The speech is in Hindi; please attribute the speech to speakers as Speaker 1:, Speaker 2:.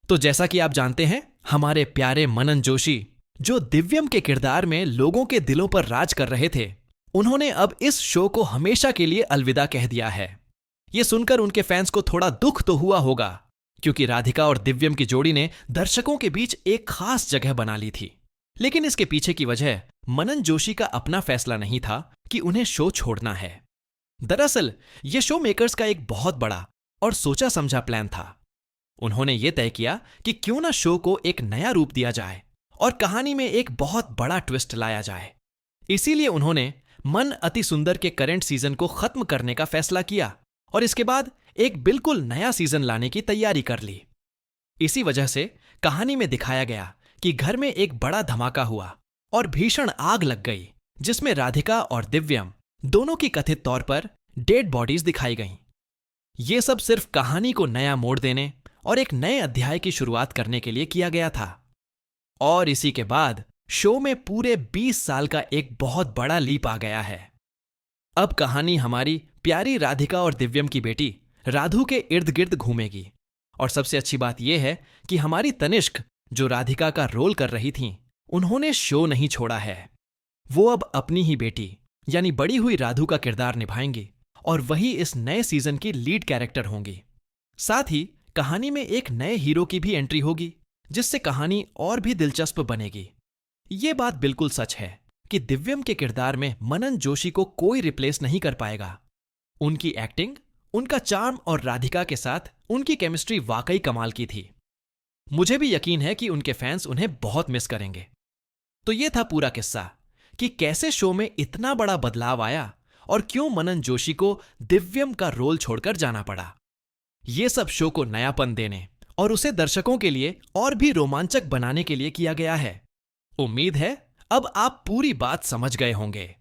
Speaker 1: तो जैसा कि आप जानते हैं, हमारे प्यारे मनन जोशी, जो दिव्यम के किरदार में लोगों के दिलों पर राज कर रहे थे, उन्होंने अब इस शो को हमेशा के लिए अलविदा कह दिया है। ये सुनकर उनके फैंस को थोड़ा दुख तो हुआ होगा, क्योंकि राधिका और दिव्यम की जोड़ी ने दर्शकों के बीच एक खास जगह बना ली थी। लेकिन इसके पीछे की वजह मनन जोशी का अपना फैसला नहीं था कि उन्हें शो छोड़ना है। दरअसल ये शो मेकर्स का एक बहुत बड़ा और सोचा समझा प्लान था। उन्होंने ये तय किया कि क्यों ना शो को एक नया रूप दिया जाए और कहानी में एक बहुत बड़ा ट्विस्ट लाया जाए। इसीलिए उन्होंने मन अति सुंदर के करंट सीजन को खत्म करने का फैसला किया और इसके बाद एक बिल्कुल नया सीजन लाने की तैयारी कर ली। इसी वजह से कहानी में दिखाया गया कि घर में एक बड़ा धमाका हुआ और भीषण आग लग गई, जिसमें राधिका और दिव्यम दोनों की कथित तौर पर डेड बॉडीज दिखाई गईं। ये सब सिर्फ कहानी को नया मोड़ देने और एक नए अध्याय की शुरुआत करने के लिए किया गया था। और इसी के बाद शो में पूरे 20 साल का एक बहुत बड़ा लीप आ गया है। अब कहानी हमारी प्यारी राधिका और दिव्यम की बेटी राधु के इर्द गिर्द घूमेगी। और सबसे अच्छी बात यह है कि हमारी तनिष्क, जो राधिका का रोल कर रही थीं, उन्होंने शो नहीं छोड़ा है। वो अब अपनी ही बेटी यानी बड़ी हुई राधु का किरदार निभाएंगी और वही इस नए सीजन की लीड कैरेक्टर होंगी। साथ ही कहानी में एक नए हीरो की भी एंट्री होगी, जिससे कहानी और भी दिलचस्प बनेगी। ये बात बिल्कुल सच है कि दिव्यम के किरदार में मनन जोशी को कोई रिप्लेस नहीं कर पाएगा। उनकी एक्टिंग, उनका चार्म और राधिका के साथ उनकी केमिस्ट्री वाकई कमाल की थी। मुझे भी यकीन है कि उनके फैंस उन्हें बहुत मिस करेंगे। तो ये था पूरा किस्सा कि कैसे शो में इतना बड़ा बदलाव आया और क्यों मनन जोशी को दिव्यम का रोल छोड़कर जाना पड़ा। ये सब शो को नयापन देने और उसे दर्शकों के लिए और भी रोमांचक बनाने के लिए किया गया है। उम्मीद है अब आप पूरी बात समझ गए होंगे।